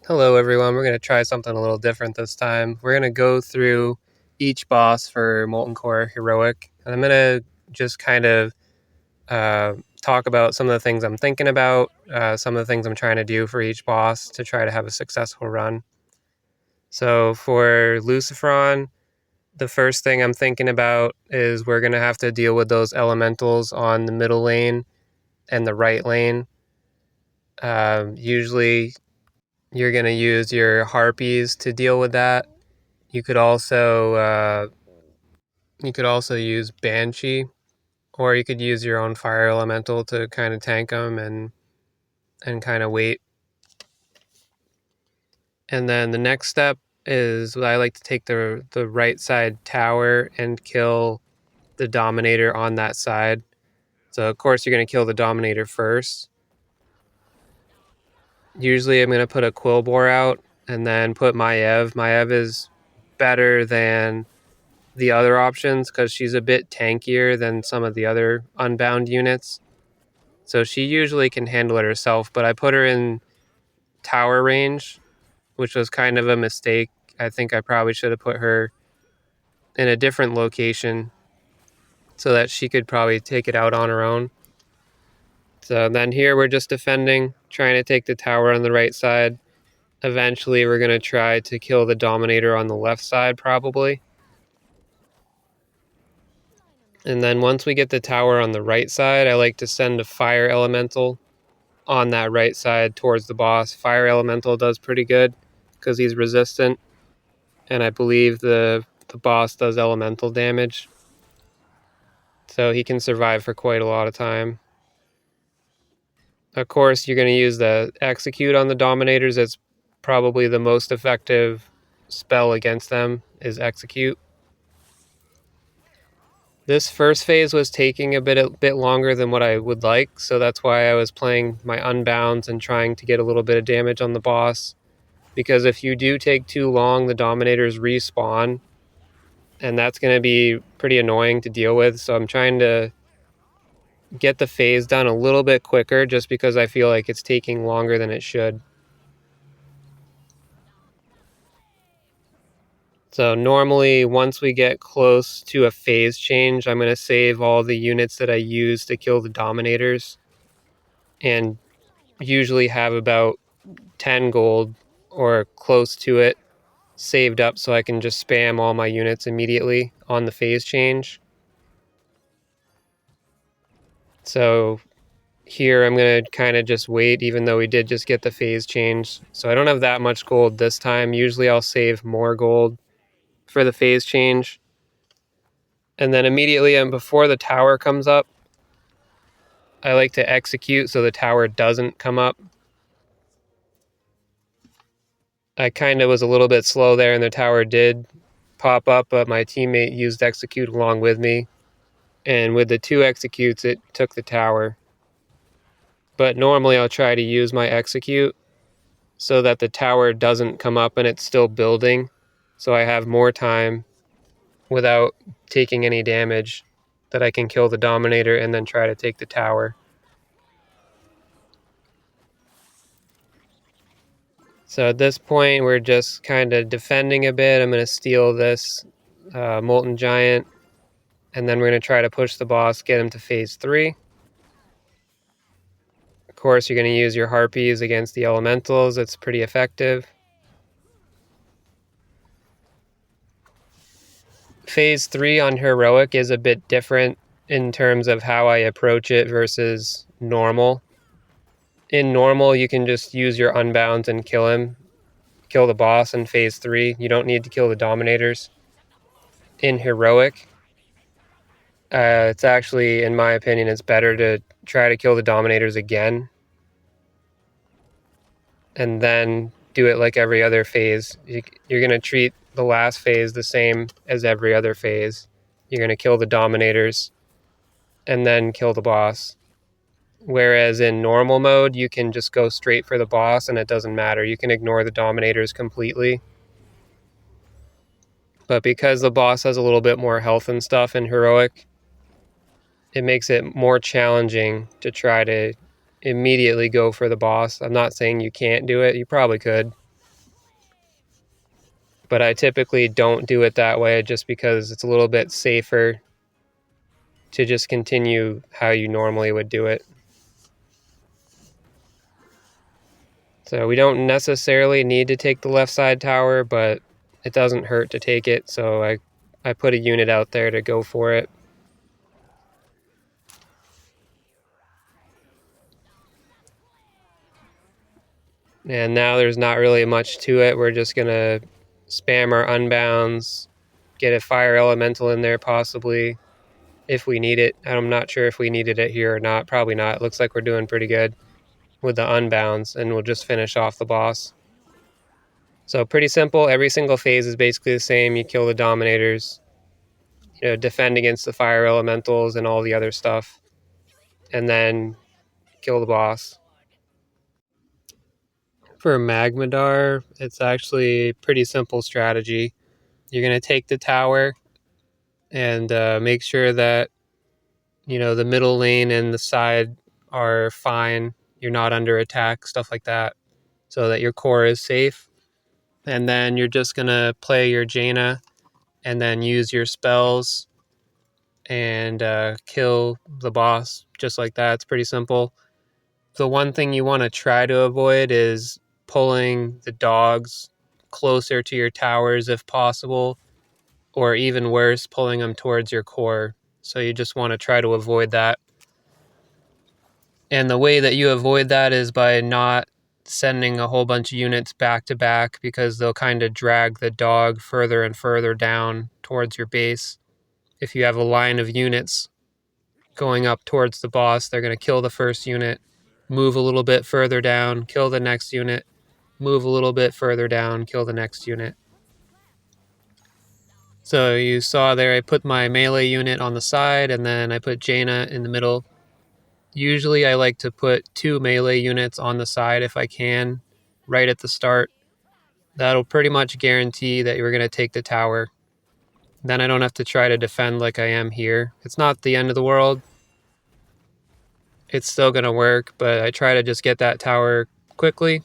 Hello everyone, we're going to try something a little different this time. We're going to go through each boss for Molten Core Heroic, and I'm going to just kind of talk about some of the things I'm thinking about, some of the things I'm trying to do for each boss to try to have a successful run. So for Lucifron, the first thing I'm thinking about is we're going to have to deal with those elementals on the middle lane and the right lane. Usually you're going to use your harpies to deal with that. You could also use Banshee, or you could use your own fire elemental to kind of tank them and kind of wait. And then the next step is I like to take the right side tower and kill the Dominator on that side. So of course you're going to kill the Dominator first. Usually I'm going to put a Quillbore out and then put Maiev. Maiev is better than the other options because she's a bit tankier than some of the other Unbound units. So she usually can handle it herself, but I put her in tower range, which was kind of a mistake. I think I probably should have put her in a different location so that she could probably take it out on her own. So then here we're just defending, trying to take the tower on the right side. Eventually we're going to try to kill the Dominator on the left side probably. And then once we get the tower on the right side, I like to send a fire elemental on that right side towards the boss. Fire elemental does pretty good because he's resistant, and I believe the boss does elemental damage, so he can survive for quite a lot of time. Of course, you're going to use the execute on the Dominators. It's probably the most effective spell against them is execute. This first phase was taking a bit longer than what I would like, so that's why I was playing my Unbounds and trying to get a little bit of damage on the boss. Because if you do take too long, the Dominators respawn, and that's going to be pretty annoying to deal with. So I'm trying to get the phase done a little bit quicker just because I feel like it's taking longer than it should. So normally once we get close to a phase change, I'm going to save all the units that I use to kill the Dominators and usually have about 10 gold or close to it saved up so I can just spam all my units immediately on the phase change. So here I'm going to kind of just wait, even though we did just get the phase change. So I don't have that much gold this time. Usually I'll save more gold for the phase change. And then immediately and before the tower comes up, I like to execute so the tower doesn't come up. I kind of was a little bit slow there and the tower did pop up, but my teammate used execute along with me. And with the 2 executes, it took the tower. But normally I'll try to use my execute so that the tower doesn't come up and it's still building. So I have more time without taking any damage that I can kill the Dominator and then try to take the tower. So at this point, we're just kind of defending a bit. I'm going to steal this Molten Giant, and then we're going to try to push the boss, get him to phase 3. Of course, you're going to use your Harpies against the Elementals. It's pretty effective. Phase 3 on Heroic is a bit different in terms of how I approach it versus normal. In normal, you can just use your Unbounds and kill him. Kill the boss in phase 3. You don't need to kill the Dominators. In Heroic, it's actually, in my opinion, it's better to try to kill the Dominators again and then do it like every other phase. You're going to treat the last phase the same as every other phase. You're going to kill the Dominators and then kill the boss. Whereas in normal mode, you can just go straight for the boss and it doesn't matter. You can ignore the Dominators completely. But because the boss has a little bit more health and stuff in Heroic, it makes it more challenging to try to immediately go for the boss. I'm not saying you can't do it. You probably could. But I typically don't do it that way just because it's a little bit safer to just continue how you normally would do it. So we don't necessarily need to take the left side tower, but it doesn't hurt to take it. So I put a unit out there to go for it. And now there's not really much to it. We're just going to spam our unbounds, get a fire elemental in there possibly if we need it. I'm not sure if we needed it here or not. Probably not. It looks like we're doing pretty good with the unbounds, and we'll just finish off the boss. So pretty simple. Every single phase is basically the same. You kill the dominators, defend against the fire elementals and all the other stuff, and then kill the boss. For Magmadar, it's actually a pretty simple strategy. You're going to take the tower and make sure that the middle lane and the side are fine. You're not under attack, stuff like that, so that your core is safe. And then you're just going to play your Jaina and then use your spells and kill the boss just like that. It's pretty simple. The one thing you want to try to avoid is pulling the dogs closer to your towers if possible, or even worse, pulling them towards your core. So you just want to try to avoid that. And the way that you avoid that is by not sending a whole bunch of units back to back, because they'll kind of drag the dog further and further down towards your base. If you have a line of units going up towards the boss, they're going to kill the first unit, move a little bit further down, kill the next unit, move a little bit further down, kill the next unit. So you saw there I put my melee unit on the side, and then I put Jaina in the middle. Usually I like to put 2 melee units on the side if I can, right at the start. That'll pretty much guarantee that you're going to take the tower. Then I don't have to try to defend like I am here. It's not the end of the world. It's still going to work, but I try to just get that tower quickly.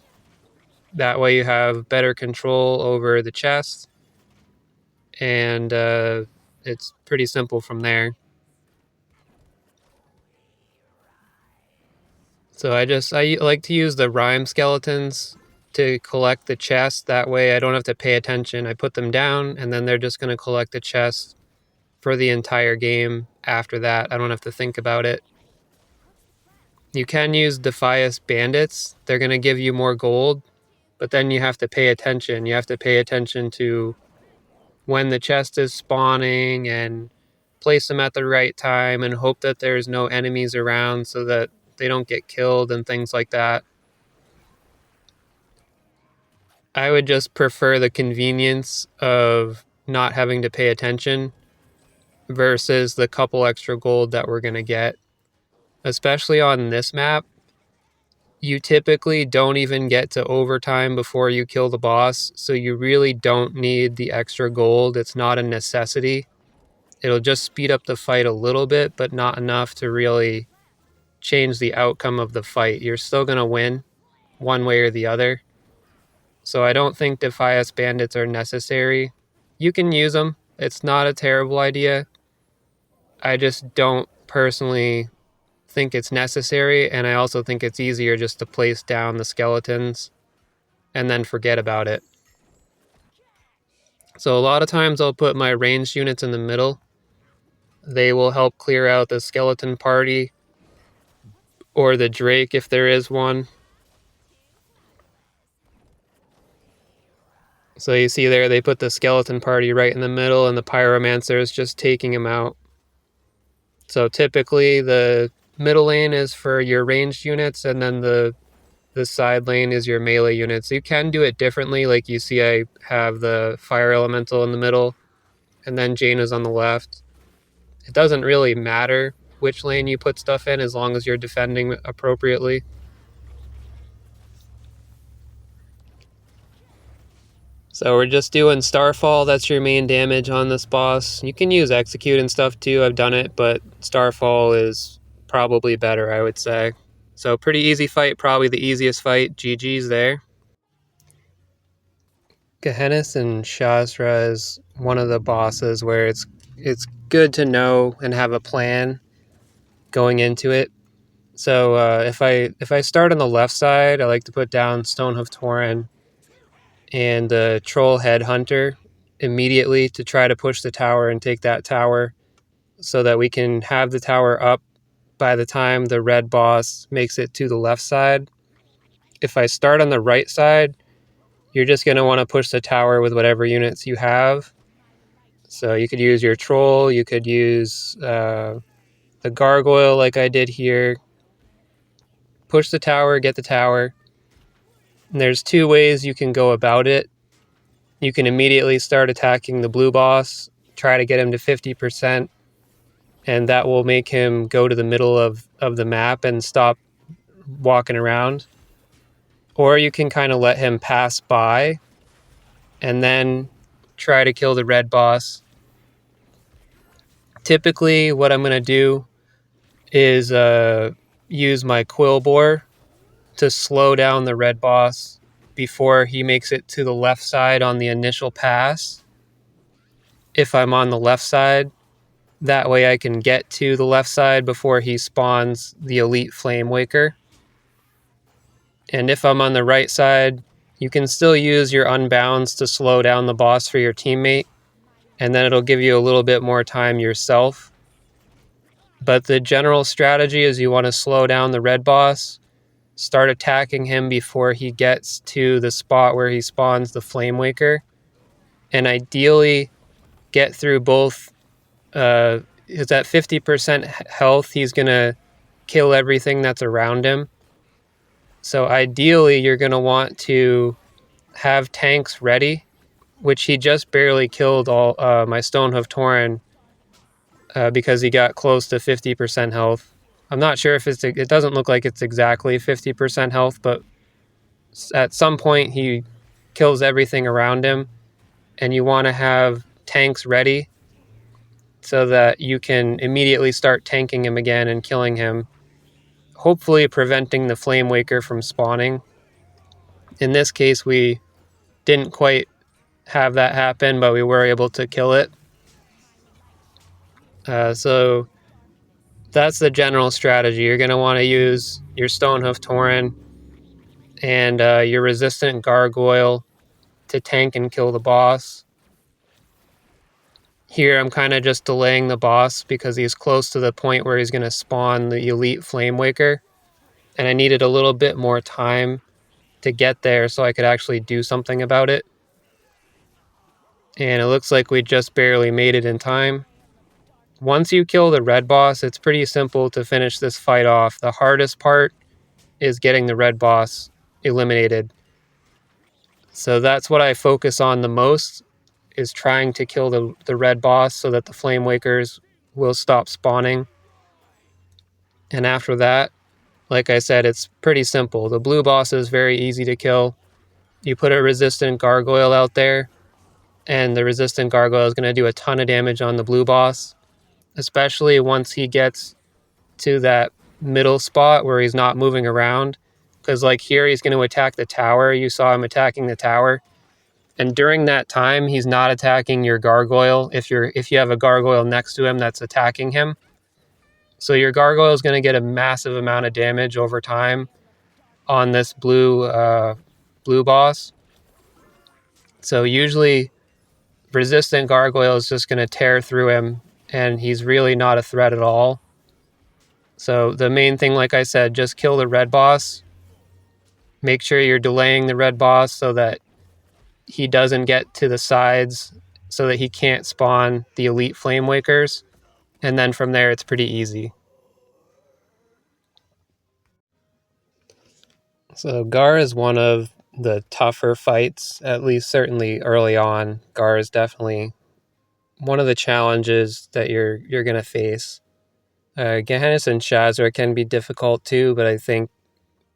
That way you have better control over the chest. And it's pretty simple from there. So I like to use the rhyme skeletons to collect the chest. That way I don't have to pay attention. I put them down, and then they're just going to collect the chest for the entire game. After that, I don't have to think about it. You can use Defias bandits. They're going to give you more gold, but then you have to pay attention. You have to pay attention to when the chest is spawning and place them at the right time and hope that there's no enemies around so that they don't get killed and things like that. I would just prefer the convenience of not having to pay attention versus the couple extra gold that we're going to get. Especially on this map, you typically don't even get to overtime before you kill the boss, so you really don't need the extra gold. It's not a necessity. It'll just speed up the fight a little bit, but not enough to really change the outcome of the fight. You're still going to win one way or the other. So I don't think Defias bandits are necessary. You can use them. It's not a terrible idea. I just don't personally think it's necessary, and I also think it's easier just to place down the skeletons and then forget about it. So a lot of times I'll put my ranged units in the middle. They will help clear out the skeleton party or the Drake if there is one. So you see there, they put the skeleton party right in the middle, and the pyromancer is just taking him out. So typically the middle lane is for your ranged units, and then the side lane is your melee units. You can do it differently. Like you see I have the fire elemental in the middle, and then Jaina's on the left. It doesn't really matter which lane you put stuff in as long as you're defending appropriately. So we're just doing Starfall. That's your main damage on this boss. You can use Execute and stuff too. I've done it, but Starfall is probably better, I would say. So pretty easy fight, probably the easiest fight. GG's there. Gehennas and Shazzrah is one of the bosses where it's good to know and have a plan going into it. So if I start on the left side, I like to put down Stonehoof Tauren and the Troll Headhunter immediately to try to push the tower and take that tower so that we can have the tower up by the time the red boss makes it to the left side. If I start on the right side, you're just going to want to push the tower with whatever units you have. So you could use your troll, you could use the gargoyle like I did here. Push the tower, get the tower. And there's two ways you can go about it. You can immediately start attacking the blue boss, try to get him to 50%, and that will make him go to the middle of the map and stop walking around. Or you can kind of let him pass by and then try to kill the red boss. Typically, what I'm going to do is use my quill bore to slow down the red boss before he makes it to the left side on the initial pass. If I'm on the left side, that way I can get to the left side before he spawns the elite flame waker. And if I'm on the right side, you can still use your unbounds to slow down the boss for your teammate, and then it'll give you a little bit more time yourself. But the general strategy is you want to slow down the red boss, start attacking him before he gets to the spot where he spawns the flame waker, and ideally get through both. Is at 50% health, he's going to kill everything that's around him. So ideally, you're going to want to have tanks ready, which he just barely killed all my Stonehoof Tauren because he got close to 50% health. I'm not sure if it doesn't look like it's exactly 50% health, but at some point he kills everything around him, and you want to have tanks ready so that you can immediately start tanking him again and killing him, hopefully preventing the Flame Waker from spawning. In this case, we didn't quite have that happen, but we were able to kill it. So that's the general strategy. You're going to want to use your Stonehoof Tauren and your Resistant Gargoyle to tank and kill the boss. Here I'm kind of just delaying the boss because he's close to the point where he's going to spawn the Elite Flame Waker, and I needed a little bit more time to get there so I could actually do something about it. And it looks like we just barely made it in time. Once you kill the red boss, it's pretty simple to finish this fight off. The hardest part is getting the red boss eliminated. So that's what I focus on the most, is trying to kill the red boss so that the Flame Wakers will stop spawning. And after that, like I said, it's pretty simple. The blue boss is very easy to kill. You put a Resistant Gargoyle out there, and the Resistant Gargoyle is going to do a ton of damage on the blue boss, especially once he gets to that middle spot where he's not moving around. Because like here, he's going to attack the tower. You saw him attacking the tower. And during that time, he's not attacking your gargoyle if you have a gargoyle next to him that's attacking him. So your gargoyle is going to get a massive amount of damage over time on this blue boss. So usually Resistant Gargoyle is just going to tear through him, and he's really not a threat at all. So the main thing, like I said, just kill the red boss. Make sure you're delaying the red boss so that he doesn't get to the sides, so that he can't spawn the Elite Flame Wakers. And then from there, it's pretty easy. So Garr is one of the tougher fights, at least certainly early on. Garr is definitely one of the challenges that you're going to face. Gehennas and Shazzrah can be difficult too, but I think,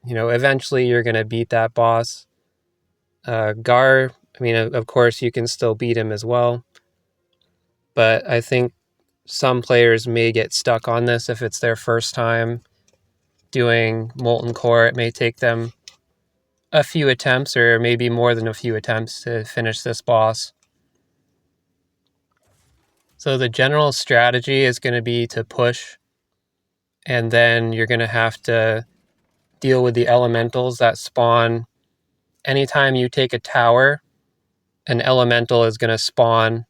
eventually you're going to beat that boss. Garr, of course you can still beat him as well, but I think some players may get stuck on this if it's their first time doing Molten Core. It may take them a few attempts, or maybe more than a few attempts, to finish this boss. So the general strategy is going to be to push, and then you're going to have to deal with the elementals that spawn. Anytime you take a tower, an elemental is going to spawn.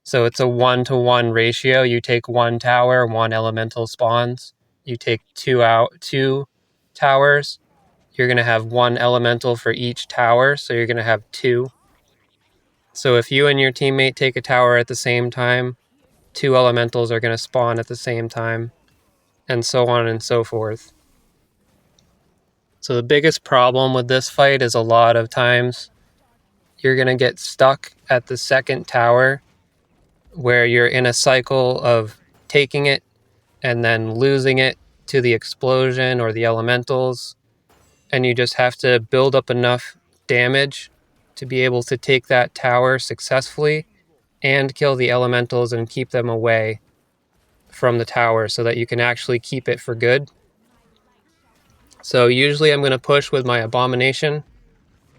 So it's a 1-to-1 ratio. You take one tower, one elemental spawns. You take two towers, you're going to have one elemental for each tower, so you're going to have 2. So if you and your teammate take a tower at the same time, 2 elementals are going to spawn at the same time, and so on and so forth. So the biggest problem with this fight is a lot of times you're going to get stuck at the second tower, where you're in a cycle of taking it and then losing it to the explosion or the elementals, and you just have to build up enough damage to be able to take that tower successfully and kill the elementals and keep them away from the tower so that you can actually keep it for good. So usually I'm going to push with my Abomination,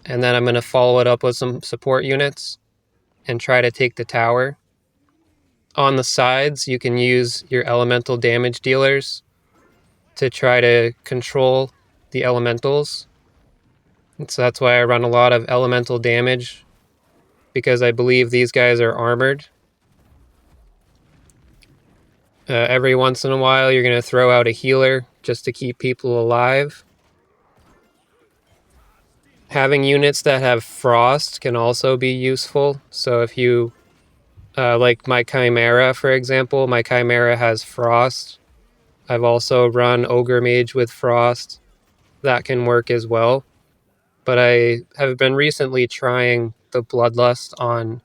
and then I'm going to follow it up with some support units and try to take the tower. On the sides, you can use your elemental damage dealers to try to control the elementals. So that's why I run a lot of elemental damage, because I believe these guys are armored. Every once in a while, you're going to throw out a healer just to keep people alive. Having units that have frost can also be useful. So if you, like my Chimera, for example, my Chimera has frost. I've also run Ogre Mage with frost. That can work as well. But I have been recently trying the Bloodlust on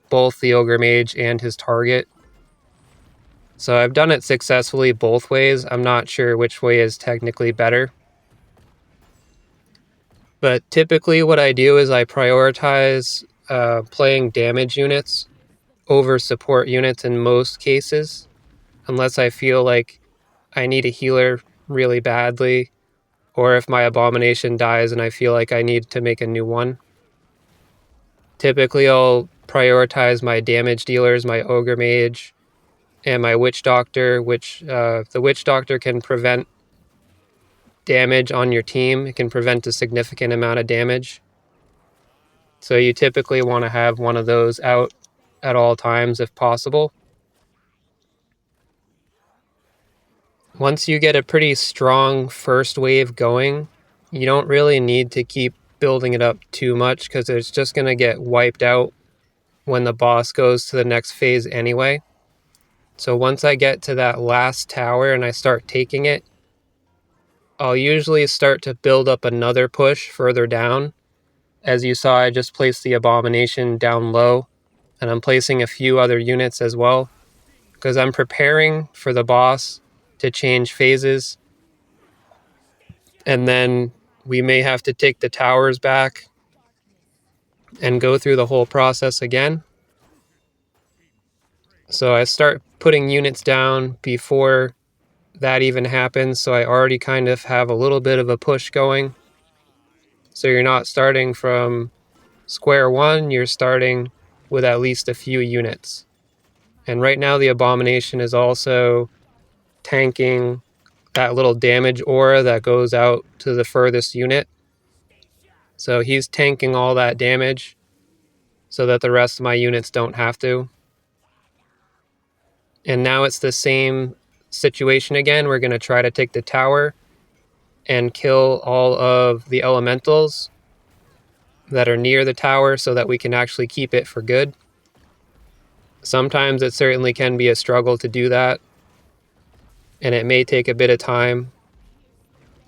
both the Ogre Mage and his target. So I've done it successfully both ways. I'm not sure which way is technically better. But typically what I do is I prioritize playing damage units over support units in most cases, unless I feel like I need a healer really badly, or if my Abomination dies and I feel like I need to make a new one. Typically I'll prioritize my damage dealers, my Ogre Mage, and my Witch Doctor, which the Witch Doctor can prevent damage on your team. It can prevent a significant amount of damage. So you typically want to have one of those out at all times if possible. Once you get a pretty strong first wave going, you don't really need to keep building it up too much, because it's just going to get wiped out when the boss goes to the next phase anyway. So once I get to that last tower and I start taking it, I'll usually start to build up another push further down. As you saw, I just placed the Abomination down low, and I'm placing a few other units as well, because I'm preparing for the boss to change phases, and then we may have to take the towers back and go through the whole process again. So I start putting units down before that even happens, so I already kind of have a little bit of a push going. So you're not starting from square one, you're starting with at least a few units. And right now the Abomination is also tanking that little damage aura that goes out to the furthest unit. So he's tanking all that damage so that the rest of my units don't have to. And now it's the same situation again. We're going to try to take the tower and kill all of the elementals that are near the tower so that we can actually keep it for good. Sometimes it certainly can be a struggle to do that, and it may take a bit of time.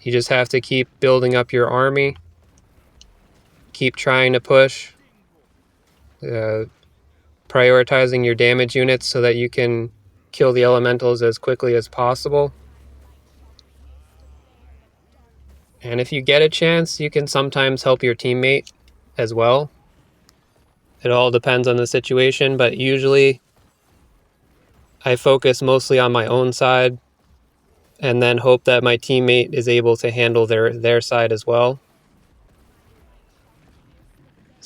You just have to keep building up your army, keep trying to push, prioritizing your damage units so that you can kill the elementals as quickly as possible. And if you get a chance, you can sometimes help your teammate as well. It all depends on the situation, but usually I focus mostly on my own side and then hope that my teammate is able to handle their side as well.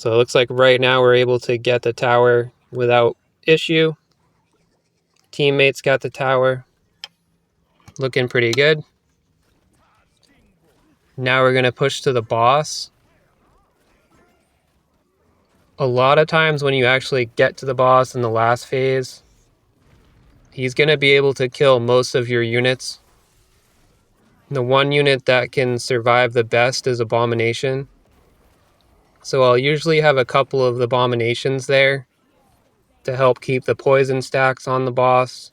So it looks like right now we're able to get the tower without issue. Teammates got the tower. Looking pretty good. Now we're going to push to the boss. A lot of times when you actually get to the boss in the last phase, he's going to be able to kill most of your units. The one unit that can survive the best is Abomination. So I'll usually have a couple of Abominations there to help keep the poison stacks on the boss.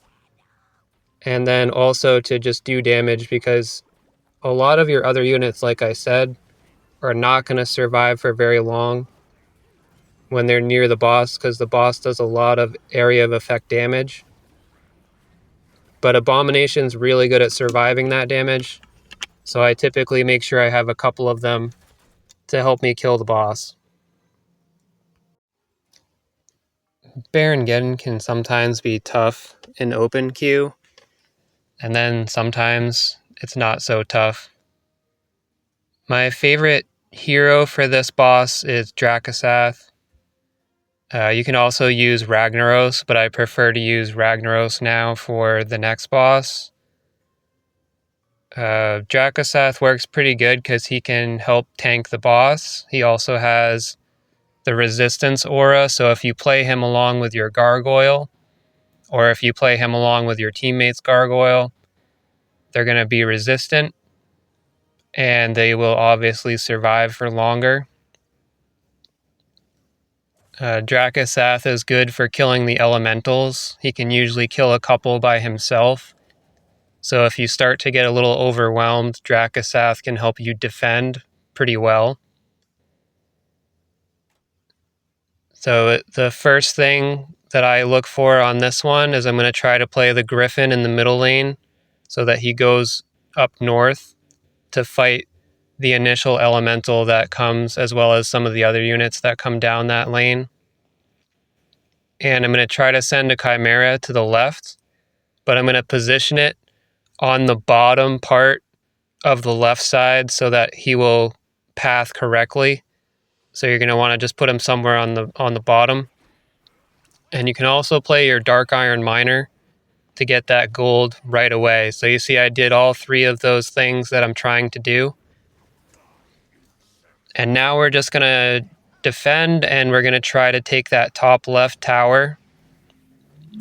And then also to just do damage, because a lot of your other units, like I said, are not going to survive for very long when they're near the boss, because the boss does a lot of area of effect damage. But Abomination's really good at surviving that damage, so I typically make sure I have a couple of them to help me kill the boss. Baron Geddon can sometimes be tough in open queue, and then sometimes it's not so tough. My favorite hero for this boss is Dracosath. You can also use Ragnaros, but I prefer to use Ragnaros now for the next boss. Dracosath works pretty good because he can help tank the boss. He also has the resistance aura, so if you play him along with your gargoyle, or if you play him along with your teammate's gargoyle, they're going to be resistant, and they will obviously survive for longer. Dracosath is good for killing the elementals. He can usually kill a couple by himself. So if you start to get a little overwhelmed, Dracosath can help you defend pretty well. So the first thing that I look for on this one is I'm going to try to play the Griffin in the middle lane so that he goes up north to fight the initial elemental that comes, as well as some of the other units that come down that lane. And I'm going to try to send a Chimera to the left, but I'm going to position it on the bottom part of the left side so that he will path correctly. So you're going to want to just put him somewhere on the bottom. And you can also play your Dark Iron Miner to get that gold right away. So you see I did all three of those things that I'm trying to do. And now we're just going to defend, and we're going to try to take that top left tower.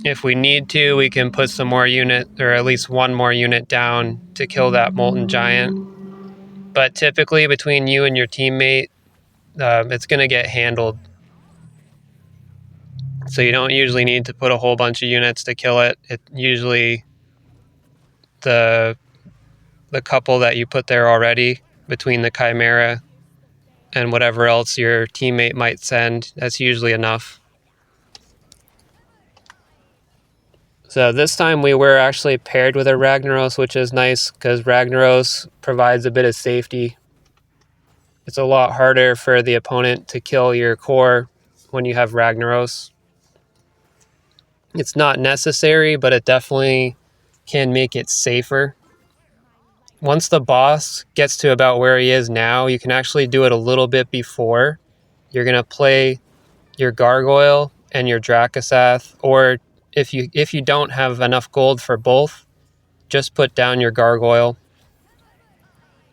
If we need to, we can put some more unit, or at least one more unit down to kill that Molten Giant. But typically between you and your teammate, it's going to get handled. So you don't usually need to put a whole bunch of units to kill it. It usually the couple that you put there already between the Chimera and whatever else your teammate might send, that's usually enough. So this time we were actually paired with a Ragnaros, which is nice because Ragnaros provides a bit of safety. It's a lot harder for the opponent to kill your core when you have Ragnaros. It's not necessary, but it definitely can make it safer. Once the boss gets to about where he is now, you can actually do it a little bit before. You're going to play your Gargoyle and your Dracosath, or if you don't have enough gold for both, just put down your Gargoyle.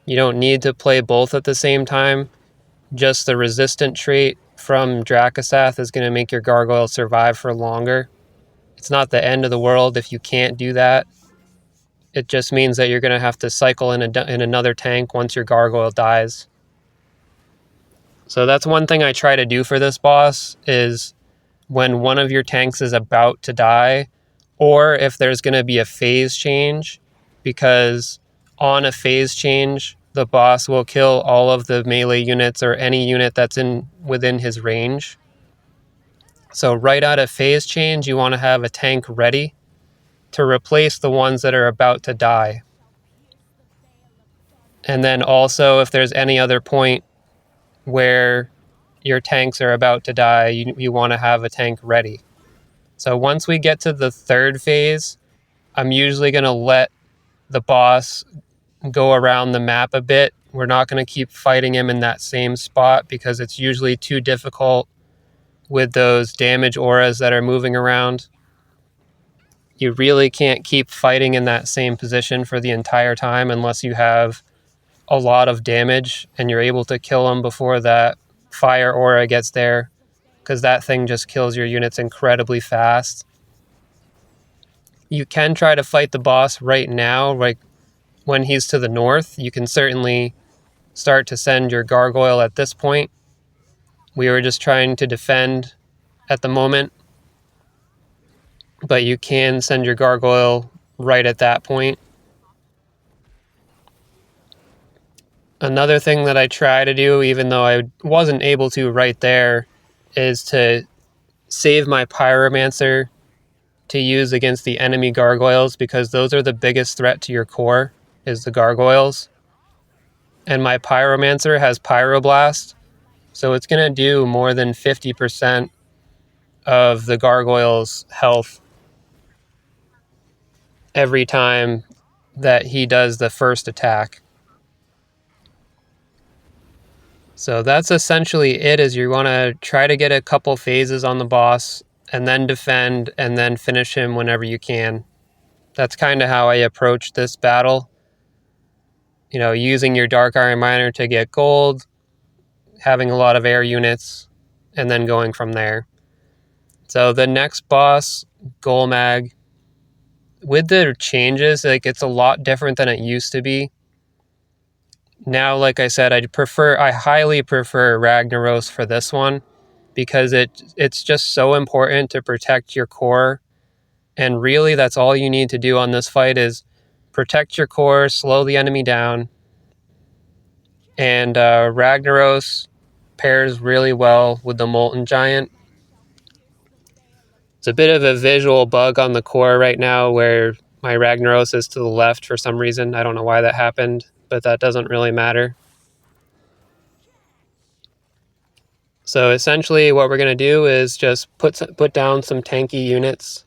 You don't need to play both at the same time. Just the resistant trait from Dracosath is going to make your Gargoyle survive for longer. It's not the end of the world if you can't do that. It just means that you're going to have to cycle in another tank once your Gargoyle dies. So that's one thing I try to do for this boss, is when one of your tanks is about to die, or if there's going to be a phase change, because on a phase change, the boss will kill all of the melee units or any unit that's within his range. So right out of phase change, you want to have a tank ready to replace the ones that are about to die. And then also, if there's any other point where your tanks are about to die, you want to have a tank ready. So once we get to the third phase, I'm usually going to let the boss go around the map a bit We're not going to keep fighting him in that same spot because it's usually too difficult with those damage auras that are moving around. You really can't keep fighting in that same position for the entire time unless you have a lot of damage and you're able to kill him before that fire aura gets there, because that thing just kills your units incredibly fast. You can try to fight the boss right now, like when he's to the north. You can certainly start to send your gargoyle at this point. We were just trying to defend at the moment, but you can send your gargoyle right at that point. Another thing that I try to do, even though I wasn't able to right there, is to save my pyromancer to use against the enemy gargoyles, because those are the biggest threat to your core, is the gargoyles. And my pyromancer has pyroblast, so it's going to do more than 50% of the gargoyle's health every time that he does the first attack. So that's essentially it, is you want to try to get a couple phases on the boss and then defend and then finish him whenever you can. That's kind of how I approach this battle. You know, using your Dark Iron Miner to get gold, having a lot of air units, and then going from there. So the next boss, Golemagg, with the changes, like, it's a lot different than it used to be. Now, like I said, I highly prefer Ragnaros for this one, because it's just so important to protect your core. And really, that's all you need to do on this fight, is protect your core, slow the enemy down. And Ragnaros pairs really well with the Molten Giant. It's a bit of a visual bug on the core right now where my Ragnaros is to the left for some reason. I don't know why that happened, but that doesn't really matter. So essentially what we're going to do is just put down some tanky units.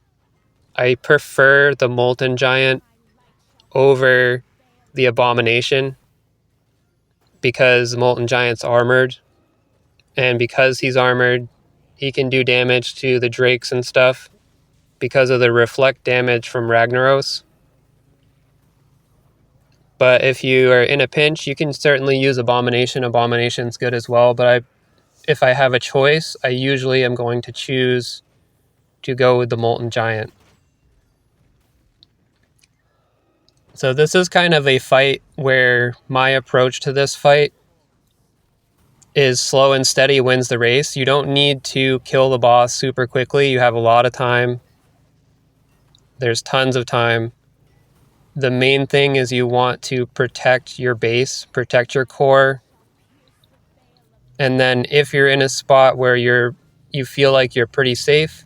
I prefer the Molten Giant over the Abomination, because the Molten Giant's armored, and because he's armored, he can do damage to the drakes and stuff because of the reflect damage from Ragnaros. But if you are in a pinch, you can certainly use Abomination. Abomination's good as well, but if I have a choice, I usually am going to choose to go with the Molten Giant. So this is kind of a fight where my approach to this fight is slow and steady wins the race. You don't need to kill the boss super quickly. You have a lot of time. There's tons of time. The main thing is you want to protect your base, protect your core. And then if you're in a spot where you feel like you're pretty safe,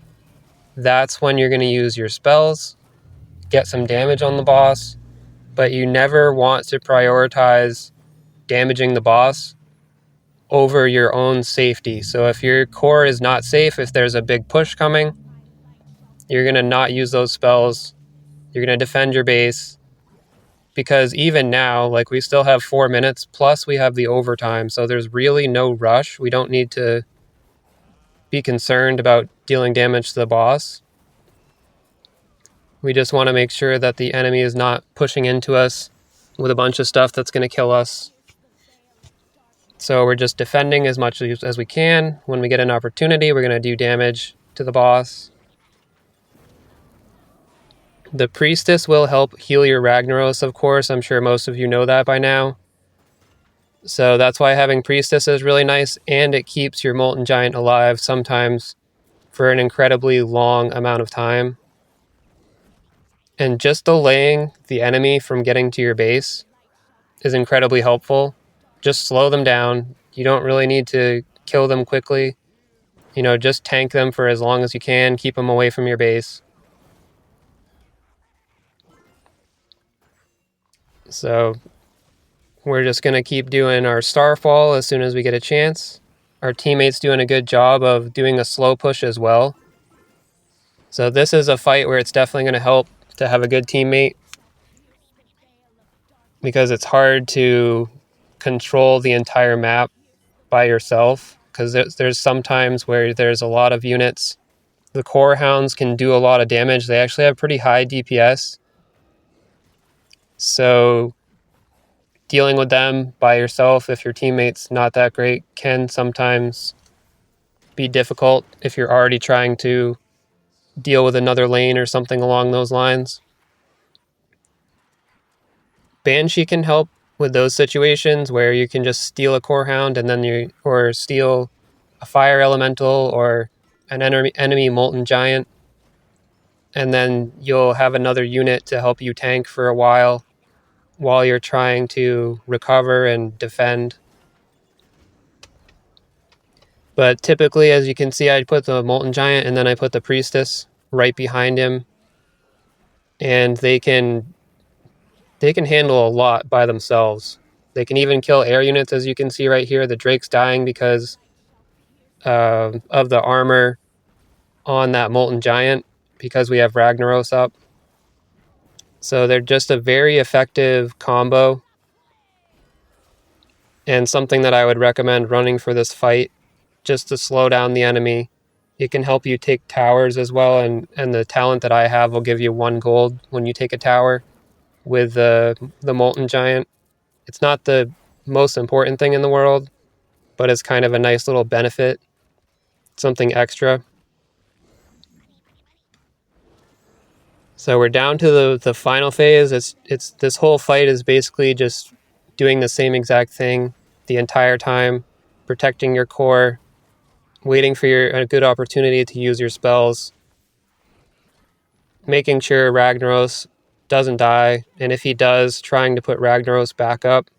that's when you're going to use your spells, get some damage on the boss. But you never want to prioritize damaging the boss over your own safety. So if your core is not safe, if there's a big push coming, you're going to not use those spells. You're going to defend your base, because even now, like, we still have 4 minutes, plus we have the overtime, so there's really no rush. We don't need to be concerned about dealing damage to the boss. We just want to make sure that the enemy is not pushing into us with a bunch of stuff that's going to kill us. So we're just defending as much as we can. When we get an opportunity, we're going to do damage to the boss. The Priestess will help heal your Ragnaros, of course. I'm sure most of you know that by now. So that's why having Priestess is really nice, and it keeps your Molten Giant alive sometimes for an incredibly long amount of time. And just delaying the enemy from getting to your base is incredibly helpful. Just slow them down. You don't really need to kill them quickly. You know, just tank them for as long as you can. Keep them away from your base. So we're just going to keep doing our Starfall as soon as we get a chance. Our teammate's doing a good job of doing a slow push as well. So this is a fight where it's definitely going to help to have a good teammate, because it's hard to control the entire map by yourself, because there's some times where there's a lot of units. The core hounds can do a lot of damage. They actually have pretty high DPS. So dealing with them by yourself, if your teammate's not that great, can sometimes be difficult if you're already trying to deal with another lane or something along those lines. Banshee can help with those situations where you can just steal a core hound and then or steal a fire elemental or an enemy molten giant, and then you'll have another unit to help you tank for a while you're trying to recover and defend. But typically, as you can see, I put the molten giant and then I put the priestess right behind him, and they can handle a lot by themselves. They can even kill air units, as you can see right here. The Drake's dying because of the armor on that molten giant, because we have Ragnaros up. So they're just a very effective combo, and something that I would recommend running for this fight, just to slow down the enemy. It can help you take towers as well, and the talent that I have will give you 1 gold when you take a tower with the molten giant. It's not the most important thing in the world, but it's kind of a nice little benefit, something extra. So we're down to the final phase. It's this whole fight is basically just doing the same exact thing the entire time, protecting your core, waiting for a good opportunity to use your spells, making sure Ragnaros doesn't die, and if he does, trying to put Ragnaros back up.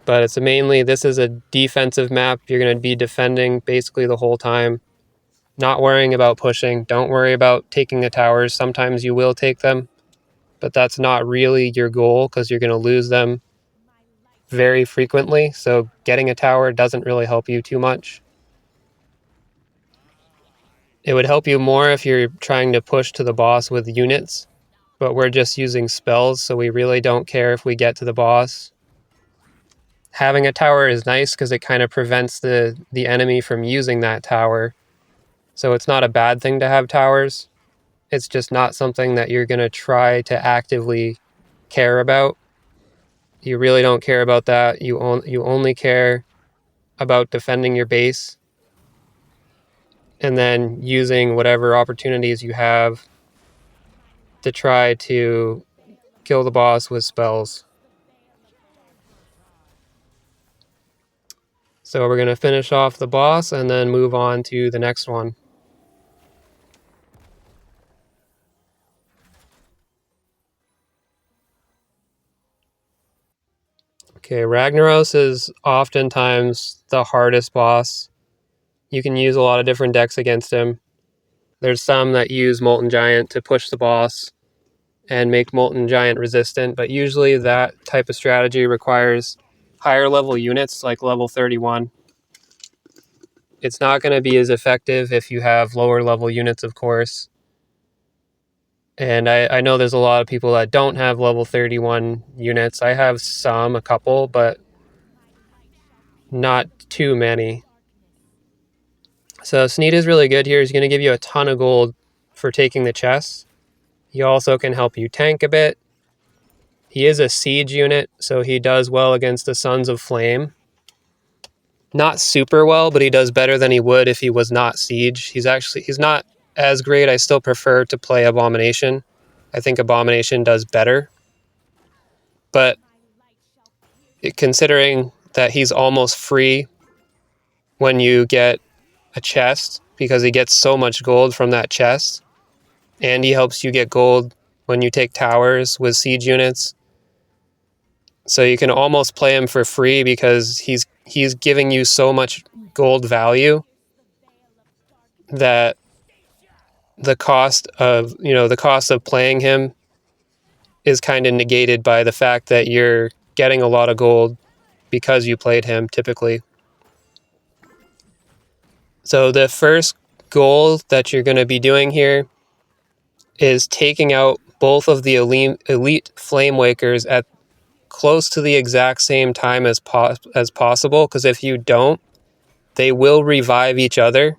But it's mainly, this is a defensive map. You're going to be defending basically the whole time, not worrying about pushing. Don't worry about taking the towers. Sometimes you will take them, but that's not really your goal, because you're going to lose them very frequently. So getting a tower doesn't really help you too much. It would help you more if you're trying to push to the boss with units, but we're just using spells, so we really don't care if we get to the boss. Having a tower is nice because it kind of prevents the enemy from using that tower. So it's not a bad thing to have towers. It's just not something that you're going to try to actively care about. You really don't care about that. You only care about defending your base and then using whatever opportunities you have to try to kill the boss with spells. So we're going to finish off the boss and then move on to the next one. Okay, Ragnaros is oftentimes the hardest boss. You can use a lot of different decks against him. There's some that use Molten Giant to push the boss and make Molten Giant resistant, but usually that type of strategy requires higher level units, like level 31. It's not going to be as effective if you have lower level units, of course. And I know there's a lot of people that don't have level 31 units. I have a couple, but not too many. So Sneed is really good here. He's going to give you a ton of gold for taking the chest. He also can help you tank a bit. He is a siege unit, so he does well against the Sons of Flame. Not super well, but he does better than he would if he was not siege. He's not as great. I still prefer to play Abomination. I think Abomination does better. But considering that he's almost free when you get a chest, because he gets so much gold from that chest, and he helps you get gold when you take towers with siege units. So you can almost play him for free because he's giving you so much gold value that the cost of playing him is kind of negated by the fact that you're getting a lot of gold because you played him typically. So the first goal that you're going to be doing here is taking out both of the elite flame wakers at close to the exact same time as possible, because if you don't, they will revive each other,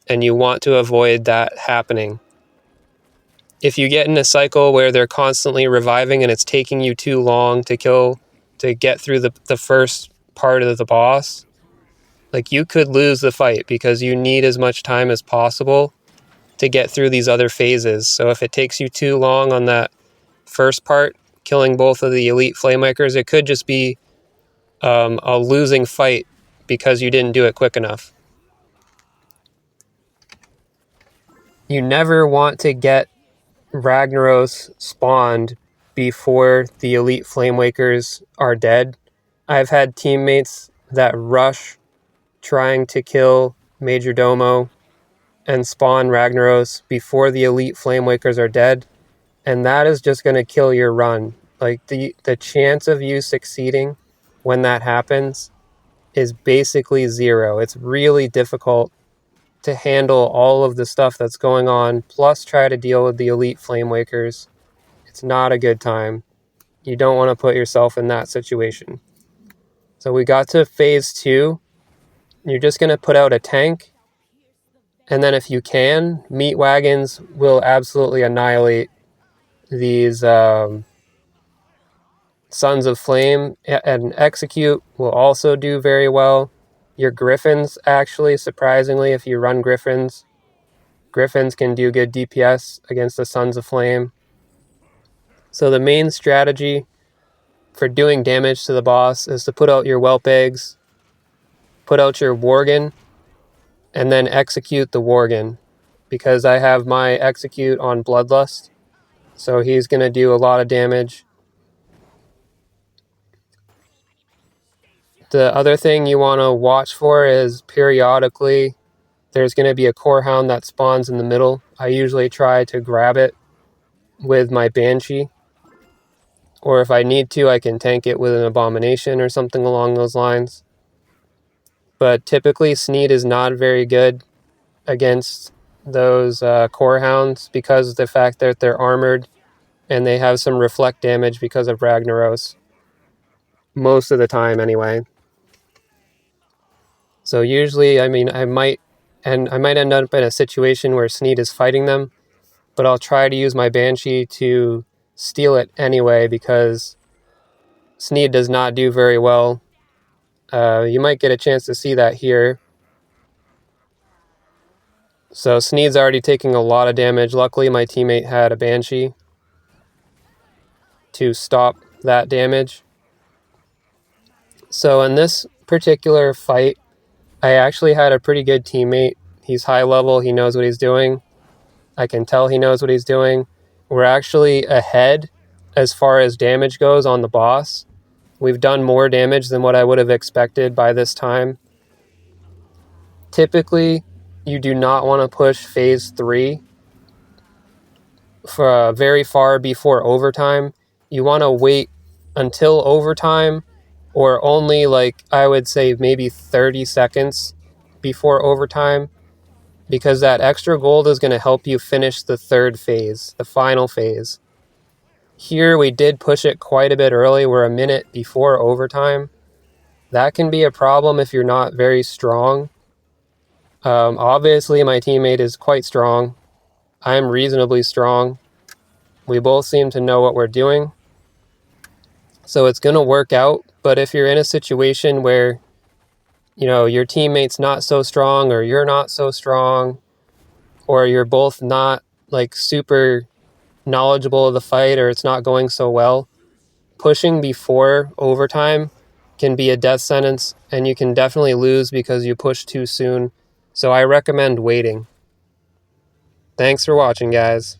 and you want to avoid that happening. If you get in a cycle where they're constantly reviving and it's taking you too long to get through the first part of the boss, like, you could lose the fight because you need as much time as possible to get through these other phases. So if it takes you too long on that first part, killing both of the elite flamemakers, it could just be a losing fight because you didn't do it quick enough. You never want to get Ragnaros spawned before the elite flamewakers are dead. I've had teammates that rush trying to kill Major Domo and spawn Ragnaros before the elite flamewakers are dead, and that is just going to kill your run. Like, the chance of you succeeding when that happens is basically zero. It's really difficult to handle all of the stuff that's going on, plus try to deal with the elite flamewakers. It's not a good time. You don't want to put yourself in that situation. So we got to phase 2. You're just going to put out a tank, and then if you can, meat wagons will absolutely annihilate these Sons of Flame, and Execute will also do very well. Your Griffins, actually, surprisingly, if you run Griffins can do good DPS against the Sons of Flame. So the main strategy for doing damage to the boss is to put out your Whelp Eggs, put out your Worgen, and then execute the Worgen, because I have my Execute on Bloodlust, so he's going to do a lot of damage. The other thing you want to watch for is periodically there's going to be a Core Hound that spawns in the middle. I usually try to grab it with my Banshee, or if I need to, I can tank it with an Abomination or something along those lines. But typically, Sneed is not very good against those Core Hounds because of the fact that they're armored and they have some reflect damage because of Ragnaros. Most of the time, anyway. So usually, I might end up in a situation where Sneed is fighting them, but I'll try to use my Banshee to steal it anyway, because Sneed does not do very well. You might get a chance to see that here. So Sneed's already taking a lot of damage. Luckily, my teammate had a Banshee to stop that damage. So in this particular fight, I actually had a pretty good teammate. He's high level, he knows what he's doing. I can tell he knows what he's doing. We're actually ahead as far as damage goes on the boss. We've done more damage than what I would have expected by this time. Typically, you do not want to push phase 3 for very far before overtime. You want to wait until overtime, or only, like, I would say maybe 30 seconds before overtime, because that extra gold is going to help you finish the third phase, the final phase. Here we did push it quite a bit early. We're a minute before overtime. That can be a problem if you're not very strong. Obviously, my teammate is quite strong. I'm reasonably strong. We both seem to know what we're doing. So it's going to work out. But if you're in a situation where, your teammate's not so strong, or you're not so strong, or you're both not, like, super knowledgeable of the fight, or it's not going so well, pushing before overtime can be a death sentence, and you can definitely lose because you push too soon. So I recommend waiting. Thanks for watching, guys.